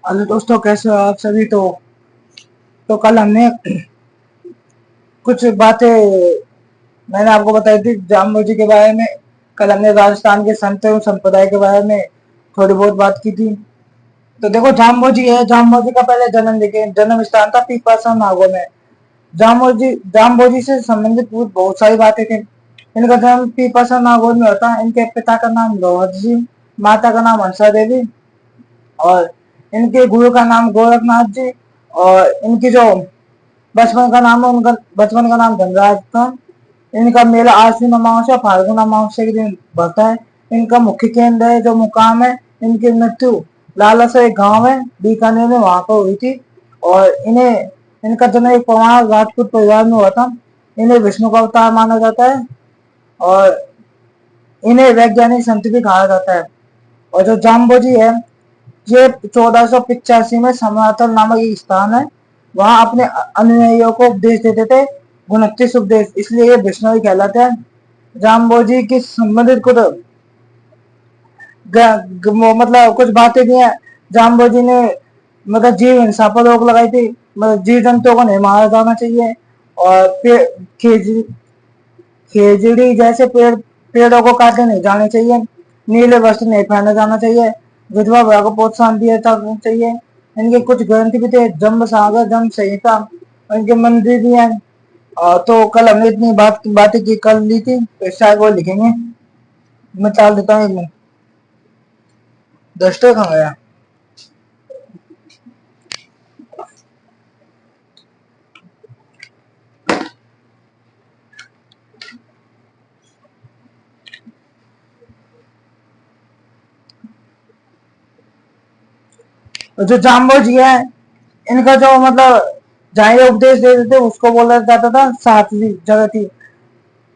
Hello दोस्तों, कैसे हो आप सभी। तो कल हमने कुछ बातें मैंने आपको बताई थी जाम्बू जी के बारे में। कल हमने राजस्थान के संत एवं संप्रदाय के बारे में थोड़ी बहुत बात की थी। तो देखो, जाम्बू जी है, जाम्बू जी का पहले जन्म स्थान था पीपासा नागौर में। जाम्बू जी से संबंधित बहुत सारी बातें थी। इनका जन्म पीपासा नागौर में होता है। इनके पिता का नाम लोहद जी, माता का नाम हंसा देवी, और इनके गुरु का नाम गोरखनाथ जी। और इनकी जो बचपन का नाम है, उनका बचपन का नाम धनराज था। इनका मेला आश्विन अमावस्या फाल्गुन अमावस्या के दिन बढ़ता है। इनका मुख्य केंद्र है, जो मुकाम है, इनकी मृत्यु लालसा एक गांव है बीकानेर में, वहां पर हुई थी। और इनका जन्म एक पवार राजपूत परिवार में हुआ था। इन्हें विष्णु का अवतार माना जाता है और इन्हें वैज्ञानिक संत भी कहा जाता है। और जो जाम्बोजी है, ये 1485 में समातल नामक एक स्थान है, वहां अपने अनुयायियों को उपदेश देते थे। 29 उपदेश, इसलिए ये विष्णु कहलाते हैं। जाम्बोजी की संबंधित कुछ मतलब कुछ बातें भी हैं। जाम्बोजी ने मतलब जीव हिंसा पर रोक लगाई थी। मतलब जीव जंतुओं को नहीं मारा जाना चाहिए, और खेजड़ी जैसे पेड़ों को काटे नहीं जाने चाहिए। नीले वस्त्र नहीं पहना जाना चाहिए। विधवा विवाह को प्रोत्साहन दिया जाना चाहिए। इनके कुछ ग्रंथ भी थे, जन्म सागर, जन्म संहिता, इनके मंदिर भी हैं। तो कल हमने इतनी बातें की कर ली थी, तो शायद वो लिखेंगे। मैं चाल देता हूँ एक मिनट। डस्टर कहाँ गया। जो जाम्बो जी है, इनका जो मतलब जहाँ ये उपदेश दे देते उसको बोला जाता था सातवीं जगह थी।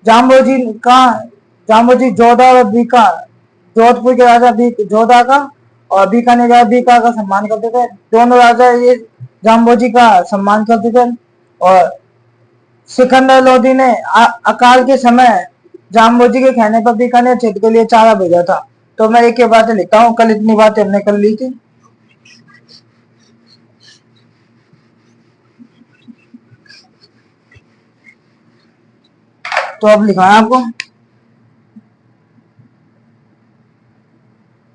जाम्बो जी का जाम्बो जी जोधा और बीका, जोधपुर के राजा जोधा का और बीकानेर राजा बीका का सम्मान करते थे। दोनों राजा ये जाम्बो जी का सम्मान करते थे। और सिकंदर लोधी ने अकाल के समय जाम्बो जी के कहने पर बीकानेर क्षेत्र के लिए चारा भेजा था। तो मैं एक बातें लिखता हूँ, कल इतनी बातें हमने कर ली थी। तो अब लिखा है आपको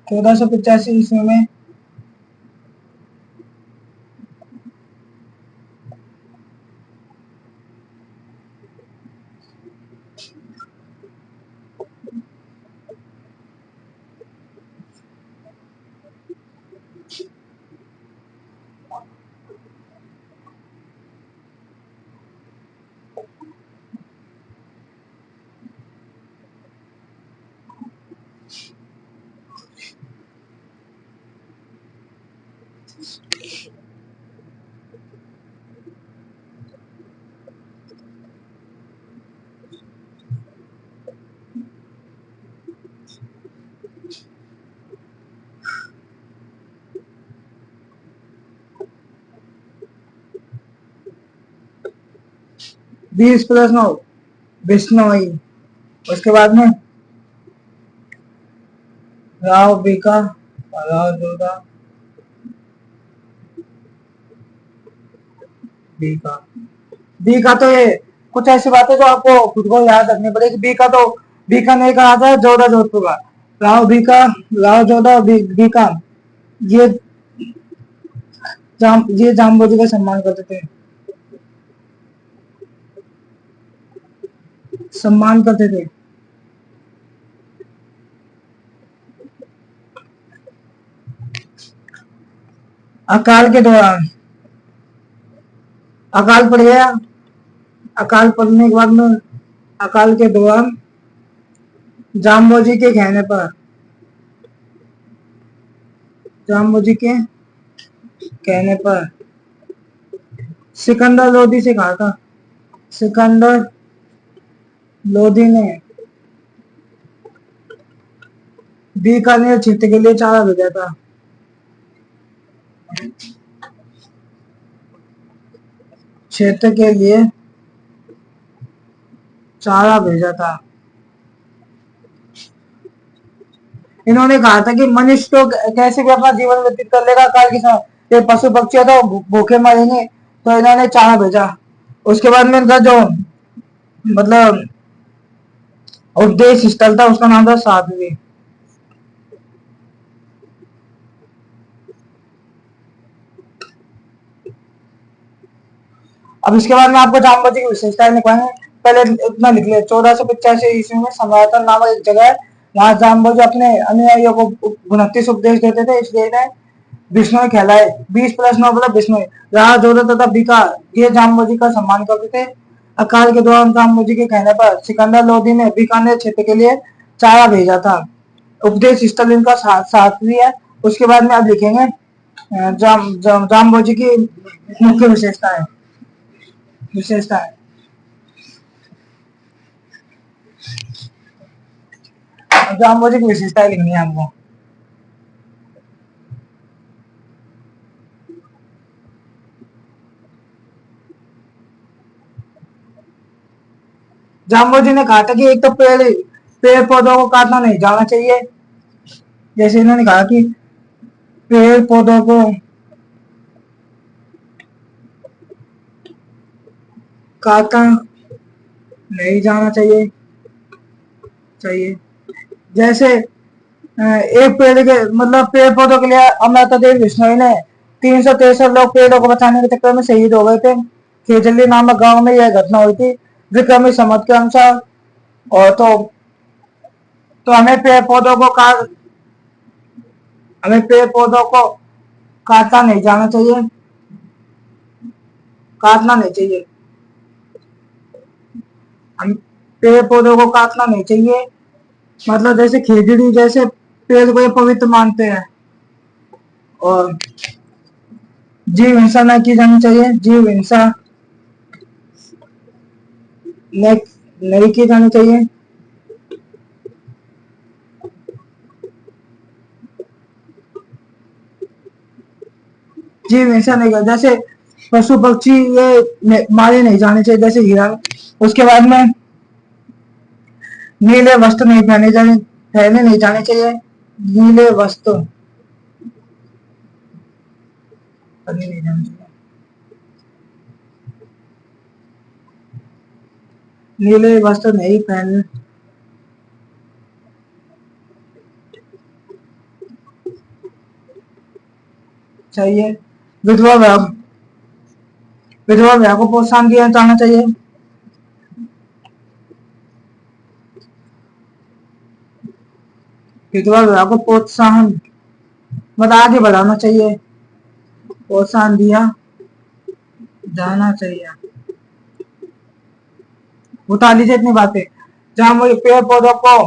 1485 ईस्वी में 20 + 9 बिश्नोई। उसके बाद में राव बीका, राव जोधा, बीका। बीका तो ये कुछ ऐसी बातें जो आपको खुद को याद रखनी पड़ेगी। बीका तो बीकानेर का आता है, जोधा जोधपुर का। राव बीका, राव जोधा, बीका, ये ये जाम्बोजी का सम्मान करते थे, सम्मान करते थे। अकाल के दौरान अकाल पड़ गया। अकाल पड़ने के बाद में अकाल के दौरान जाम्बोजी के कहने पर जाम्बोजी के कहने पर सिकंदर लोधी से कहा था। सिकंदर लोधी ने बीकानेर क्षेत्र के लिए चारा भेजा था। क्षेत्र के लिए चारा भेजा था। इन्होंने कहा था कि मनुष्य तो कैसे भी अपना जीवन व्यतीत कर लेगा काल के समय, ये पशु पक्षी तो भूखे मरेंगे, तो इन्होंने चारा भेजा। उसके बाद में इनका जो मतलब उपदेश स्थल था उसका नाम था साध्वी। अब इसके बाद में आपको जामवंती की विशेषताएं लिखवाएंगे। पहले इतना लिख लिया, 1485 ईस्वी में समातन नामक एक जगह है, वहां जामवंती अपने अनुयायियों को 29 उपदेश देते थे, इसलिए इन्हें बिश्नोई कहलाए। 20+9 मतलब बिश्नोई। राजा जोधा तथा बीका ये जामवंती का सम्मान करते थे। अकाल के दौरान जामवंती के कहने पर सिकंदर लोधी ने बीकानेर क्षेत्र के लिए चारा भेजा था। उपदेश स्थल इनका सातवीं है। उसके बाद में आप लिखेंगे जामवंती की मुख्य विशेषताएं। विशेषताएं जामवंती की विशेषताएं लिखनी है हमको। जामवंती ने कहा था कि एक तो पेड़ पौधों को काटना नहीं जाना चाहिए। जैसे इन्होंने कहा कि पेड़ पौधों को काटा नहीं जाना चाहिए। जैसे एक पेड़ के मतलब पेड़ पौधों के लिए अमृता देवी बिश्नोई ने 363 लोग पेड़ों को बचाने के चक्कर में शहीद हो गए थे। खेजली नामक गांव में यह घटना हुई थी विक्रमी संवत के अनुसार। और तो हमें पेड़ पौधों को काटना नहीं जाना चाहिए, काटना नहीं चाहिए। हम पेड़ पौधों को काटना नहीं चाहिए, मतलब जैसे खेजड़ी जैसे पेड़ को ये पवित्र मानते हैं। और जीव हिंसा न की जानी चाहिए, जीव हिंसा नहीं की जानी चाहिए। जीव हिंसा नहीं कर, जैसे पशु पक्षी ये मारे नहीं जाने चाहिए, जैसे हिरण। उसके बाद में नीले वस्त्र नहीं पहने नहीं जाने चाहिए। नीले वस्त्र पहने नहीं जाने चाहिए। नीले वस्त्र नहीं पहने चाहिए। विधवा विधवा को प्रोत्साहन दिया जाना चाहिए। विधवा विवाह को प्रोत्साहन मतलब आगे बढ़ाना चाहिए, प्रोत्साहन दिया जाना चाहिए। उठा लीजिए इतनी बातें। जहां मुझे पेड़ पौधों को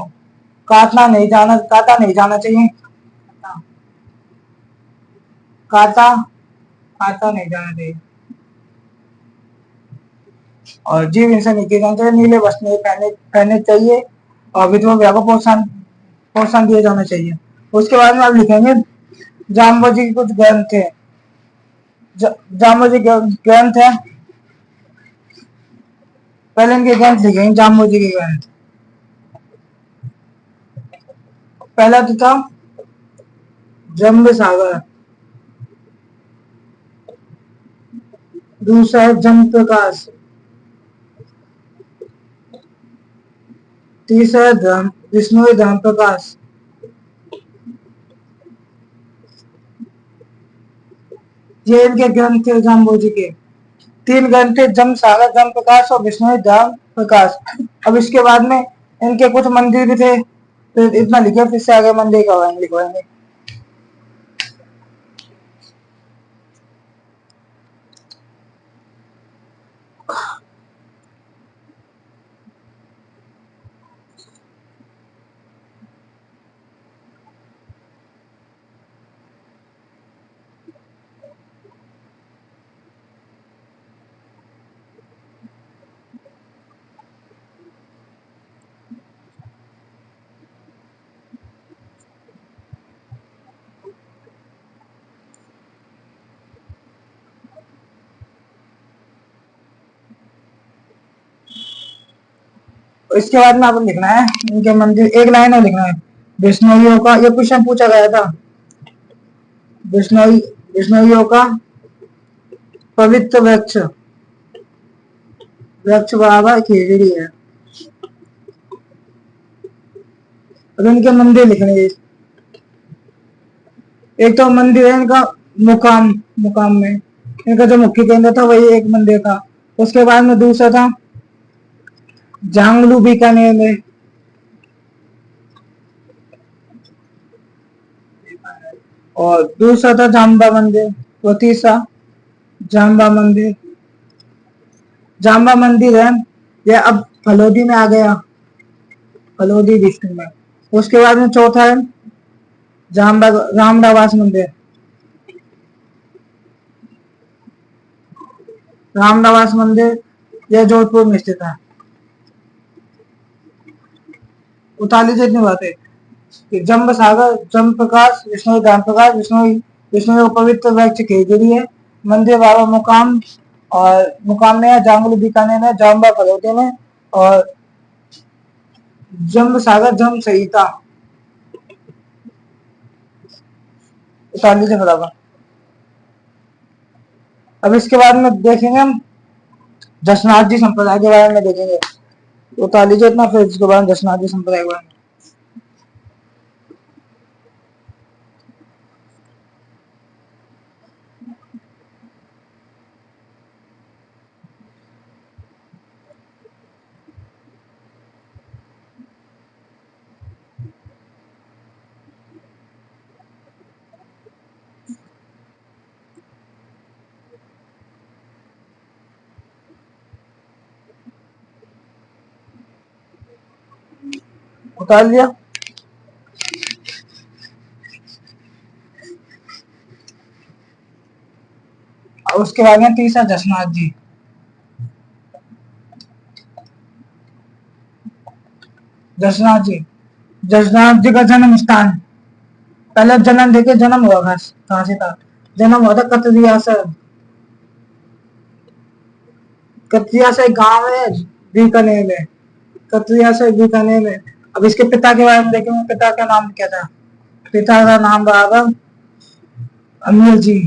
काटा नहीं जाना चाहिए। काटा काटा नहीं जाना चाहिए। और जीव हिंसा नहीं किया जाना चाहिए। नीले वस्त्र नहीं पहने चाहिए। और विधवा विवाह को प्रोत्साहन दिया जाना चाहिए। उसके बाद में आप लिखेंगे जामवंती के कुछ ग्रंथ है। जामवंती ग्रंथ है। पहले इनके ग्रंथ लिखेंगे जामवंती के ग्रंथ। पहला तो था जम्ब सागर, दूसरा है जम प्रकाश, तीसरा है धर्म विष्णु धर्म प्रकाश, ये इनके ग्रंथ थे जामवंती के। 3 ग्रंथ थे, जम सागर, जम प्रकाश और विष्णु धर्म प्रकाश। अब इसके बाद में इनके कुछ मंदिर भी थे, तो इतना लिखे, फिर से आगे मंदिर का लिखवाएंगे। इसके बाद में आपको लिखना है इनके मंदिर, एक लाइन और लिखना है। बिश्नोइयों का ये क्वेश्चन पूछा गया था। बिश्नोई विष्णुइयों का पवित्र वृक्ष, वृक्ष बराबर खेजड़ी है। और इनके मंदिर लिखने, एक तो मंदिर है इनका मुकाम, मुकाम में इनका जो मुख्य केंद्र था वही एक मंदिर था। उसके बाद में दूसरा था झांगलू बीकानेर में, और दूसरा था जाम्बा मंदिर, वो तीसरा जाम्बा मंदिर। जाम्बा मंदिर है ये अब फलोदी में आ गया, फलोदी डिस्ट्रिक्ट में। उसके बाद में चौथा है जाम्बा रामदावास मंदिर, रामदावास मंदिर यह जोधपुर में स्थित है। उताली से इतनी बात है कि जम्ब सागर, जम्ब प्रकाश, विष्णु ज्ञान प्रकाश, विष्णु पवित्र वृक्ष खेजड़ी है, मंदिर बाबा मुकाम, और मुकाम में है जांगलू बीकानेर में, जाम्बा फलोदी में, और जम्ब सागर जम्ब संहिता उताली से बराबर। अब इसके बाद में देखेंगे हम जसनाथ जी संप्रदाय के बारे में देखेंगे। उतार लीजिए इतना, फिर इसके बाद जसनाथ जी संप्रदाय के बारे में। उतार लिया। और उसके बाद में तीसरा जसनाथ जी। जसनाथ जी, जसनाथ जी का जन्म स्थान, पहले जन्म देखे, जन्म हुआ कहाँ से था? जन्म हुआ था कतरिया से, कतरिया से गांव है बीकानेर में, कतरिया से बीकानेर में। अब इसके पिता के बारे में देखेंगे, पिता का नाम क्या था? पिता का नाम बराबर अमीर जी,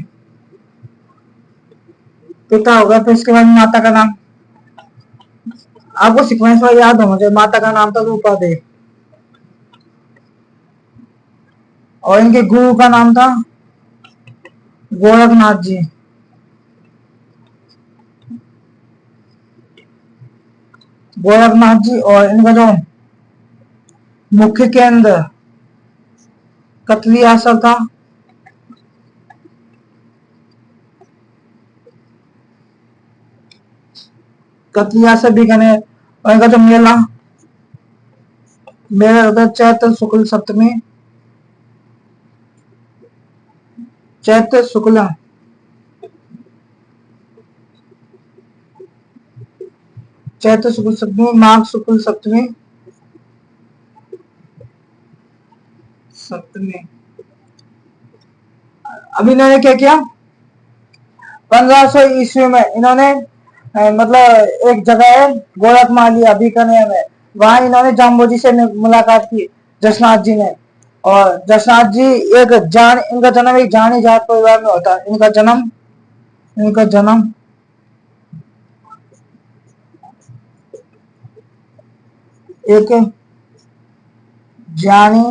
पिता होगा। फिर इसके बाद माता का नाम आपको सीक्वेंस वाइज याद होना चाहिए। माता का नाम था रूपा दे, और इनके गुरु का नाम था गोरखनाथ जी। गोरखनाथ जी, और इनका जो मुख्य केंद्र कतली आसल था, कतली आसल बीकानेर। और इनका जो मेला, मेला होता है चैत्र शुक्ल सप्तमी, चैत्र शुक्ल, चैत्र शुक्ल सप्तमी, माघ शुक्ल सप्तमी, सप्तमी। अब इन्होंने क्या किया, 1500 ईस्वी में इन्होंने मतलब एक जगह है गोरखमालिया बीकानेर में, वहां इन्होंने जाम्बोजी से मुलाकात की, जसनाथ जी ने। और जसनाथ जी एक जान, इनका जन्म एक जानी जाट परिवार में होता है। इनका जन्म, इनका जन्म एक जानी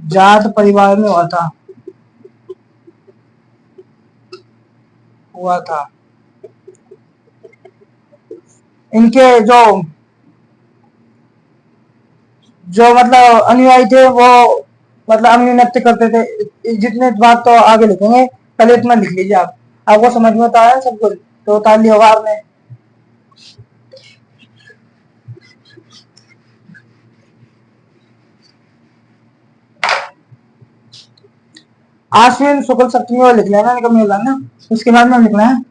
जाट परिवार में हुआ था। इनके जो जो मतलब अनुयायी थे वो मतलब अनुनृत्य करते थे। जितने बात तो आगे लिखेंगे, पहले इतना लिख लीजिए आप, आपको समझ में तो आया सब कुछ, तो उतार लिया होगा आपने। आश्विन शुक्ल सप्तमी को लिख लेना, निकल मिल ना। उसके बाद में लिखना है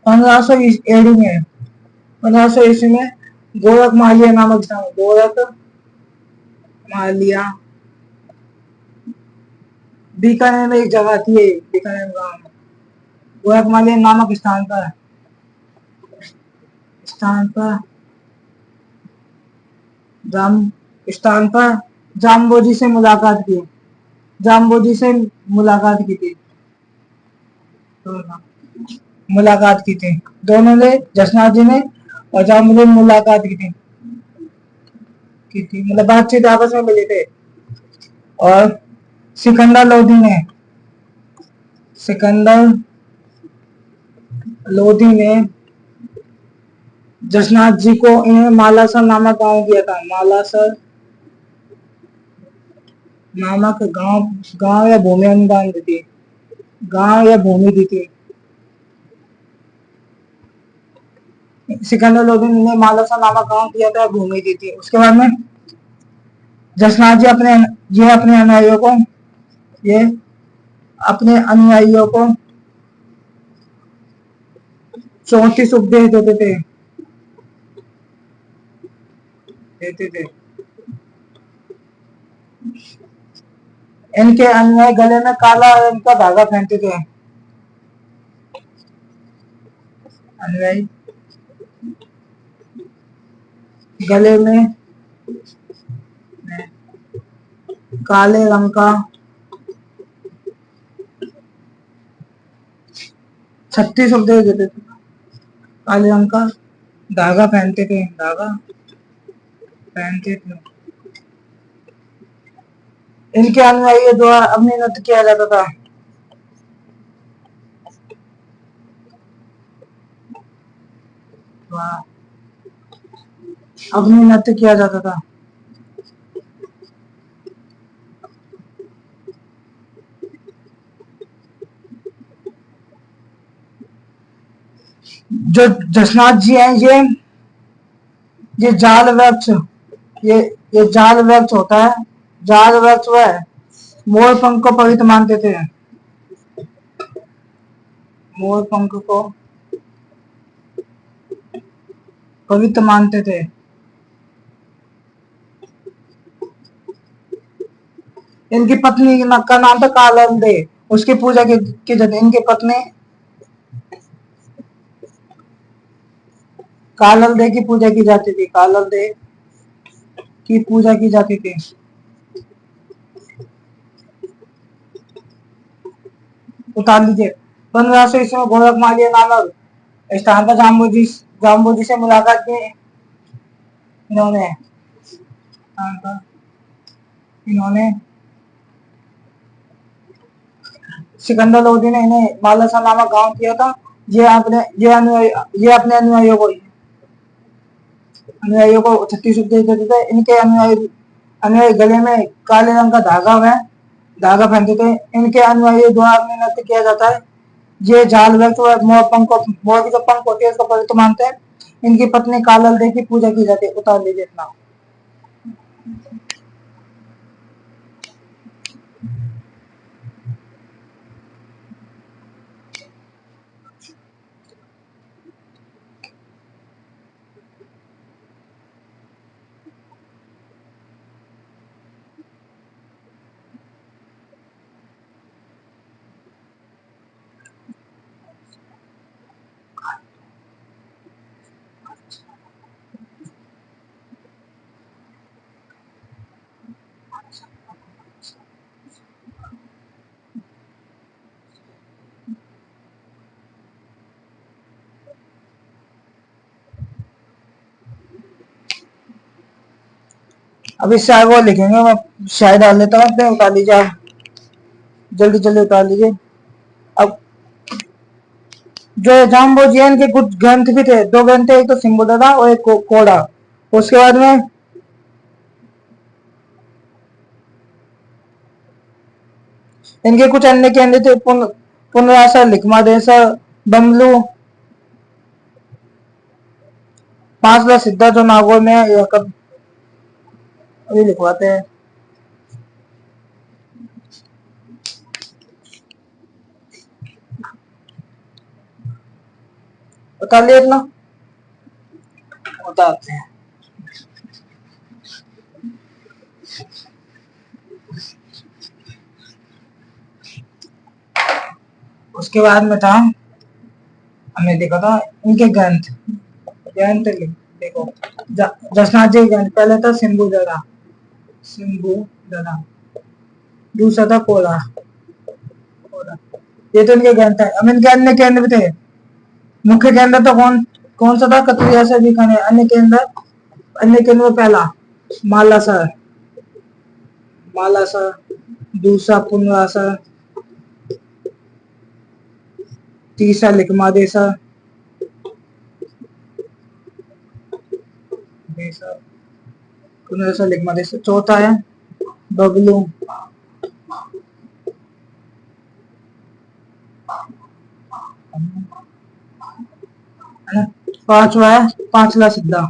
1500 में, 1500 में गोरख मालिया नामक स्थान, गोरख मालिया बीकानेर में एक जगह थी, बीकानेर गांव में, गोरख मालिया नामक स्थान पर जाम स्थान पर जाम्बोजी से मुलाकात की, जाम्बोजी से मुलाकात की थी? मुलाकात की थी दोनों ने, जसनाथ जी ने और जाम्बोजी ने मुलाकात की थी, मतलब बातचीत आपस में मिले थे। और सिकंदर लोधी ने, सिकंदर लोधी ने जसनाथ जी को इन्हें मालासर नामक गांव दिया था। मालासर नामक गांव, गांव या भूमि अनुदान दी थी, गांव या भूमि दी थी। सिकंदर लोधी ने मालासर नामक गांव दिया था, भूमि दी थी। उसके बाद में जसनाथ जी ये अपने अनुयायियों को, ये अपने अनुयायियों को 34 उपदेश देते थे। इनके अनुयायी गले में काला रंग का धागा पहनते थे। अनुयायी गले में काले रंग का 36 उपदेश देते थे। काले रंग का धागा पहनते थे, धागा पहनते थे। इनके अनुयायियों द्वारा अग्नि नृत्य किया जाता था। अग्नि नृत्य किया जाता था। जो जसनाथ जी हैं, ये जाल वृक्ष, ये जाल वृक्ष होता है। जाल वृक्ष वह मोर पंख को पवित्र मानते थे। मोर पंख को पवित्र मानते थे। इनकी पत्नी का नाम था कालंदे, उसकी पूजा की जाती। इनकी पत्नी कालंदे की पूजा की जाती थी। कालंदे की पूजा की जाती थी। उतार लीजिए। 1500 ईस्वी में गोरखमालिया नामक स्थान पर जाम्बोजी से मुलाकात की इन्होंने। सिकंदर लोधी ने इन्हें मालासा नामक गांव किया था। ये अपने अनुयायियों को 36 उपदेश देते थे। इनके अनुयायी गले में काले रंग का धागा पहनते थे। इनके अनुयायियों द्वारा में नृत्य किया जाता है। ये जाल वृक्ष और मोर की जो पंख होती है उसको पवित्र मानते हैं। इनकी पत्नी कालंदे की पूजा की जाती है। उतार लीजिए इतना। अब इस शायर को लिखेंगे, मैं शायर डाल लेता हूँ अपने। उतार लीजिए आप, जल्दी जल्दी उतार लीजिए। अब जो जाम्बोजियन के कुछ ग्रंथ भी थे, 2 ग्रंथ थे, एक तो सिंबुदादा और एक कोड़ा। उसके बाद में इनके कुछ अन्य केंद्र थे, पुनरासा, लिखमादेशा, बमलू, 5 सिद्धा जो नागौर में है। कब अभी लिखवाते हैं। बता लिया इतना, बताते हैं। उसके बाद में था, हमने देखा था इनके ग्रंथ। देखो, जसनाथ जी ग्रंथ। पहले था सिंबुदादा। दूसरा था कोला। कोला, ये तो इनके ग्रंथ है। अब इनके अन्य केंद्र थे। मुख्य केंद्र तो कौन सा था? कतरिया से बीकानेर। अन्य केंद्र में पहला मालासर, मालासर। दूसरा पुनरासर। तीसरा लिकमादेसर। पुनरासर लिकमादेसर। चौथा है बबलू। है ना? पांचवा है पांचला सिद्धा।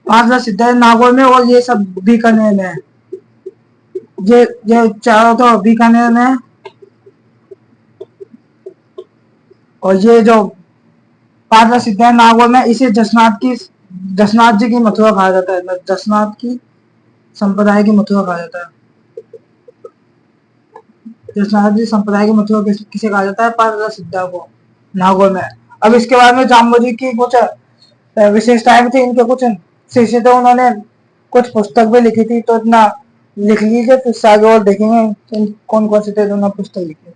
पांचला सिद्धा है नागौर में, और ये सब बीकानेर में है। ये चारों तो बीकानेर में है। और ये जो पांचवा सिद्धा है नागौर में, इसे जसनाथ जी की मथुरा कहा जाता है। जसनाथ की संप्रदाय की मथुरा कहा जाता है। जसनाथ जी संप्रदाय की मथुरा किसे कहा जाता है? पांचवा सिद्धा को, नागौर में। अब इसके बाद में जाम्बोजी की कुछ विशेषताएं भी थी। इनके कुछ शिष्य थे, उन्होंने कुछ पुस्तक भी लिखी थी। तो इतना लिख लीजिए, फिर आगे और देखेंगे कौन कौन से थे उन्होंने पुस्तक लिखी।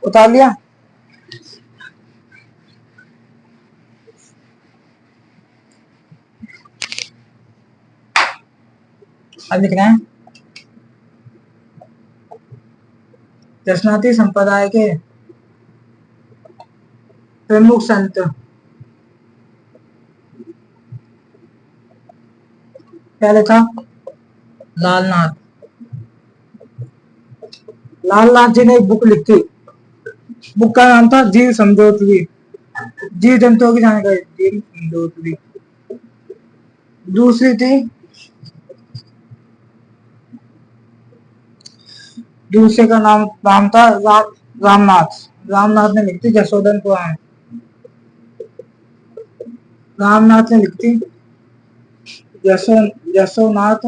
उतार लिया? अब लिख रहे हैं। जसनाती संप्रदाय के प्रमुख संत। पहले था लालनाथ। लालनाथ जी ने एक बुक लिखी। बुक का नाम था जीव समझोतवी। जीव जंतुओं की जानकारी, जीव समझोतवी। दूसरी थी, दूसरे का नाम था रामनाथ। रामनाथ ने लिखी थी जसोदन पुराण। रामनाथ ने लिखी थी जसोनाथ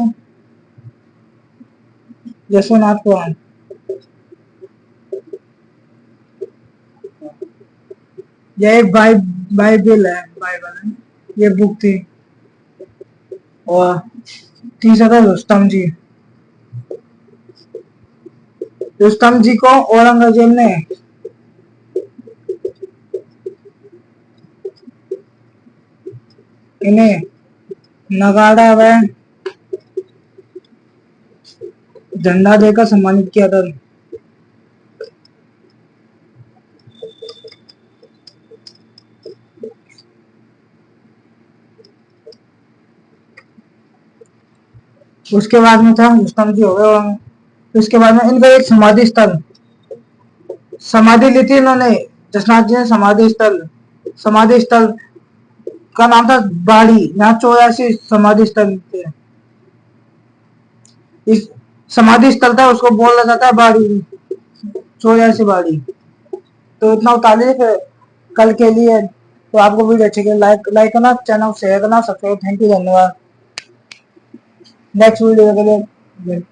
जसोनाथ पुराण। यह एक बाइबल है। ये बुक थी। और तीसरा था रुस्तम जी। रुस्तम जी को औरंगजेब ने इन्हें नगाड़ा व झंडा देकर सम्मानित किया था। उसके बाद में था रुस्तम जी हो गए। उसके बाद में इनका एक समाधि ली थी इन्होंने। जसनाथ जी ने समाधि स्थल का नाम था बाड़ी। यहाँ 84 समाधि स्थल थे। इस समाधि स्थल था, उसको बोला जाता है बाड़ी। 84 बाड़ी। तो इतना उतार लीजिए। फिर कल के लिए तो आपको वीडियो अच्छी लगी, लाइक करना, चैनल शेयर करना, सब्सक्राइब। थैंक यू, धन्यवाद। नेक्स्ट वीडियो के लिए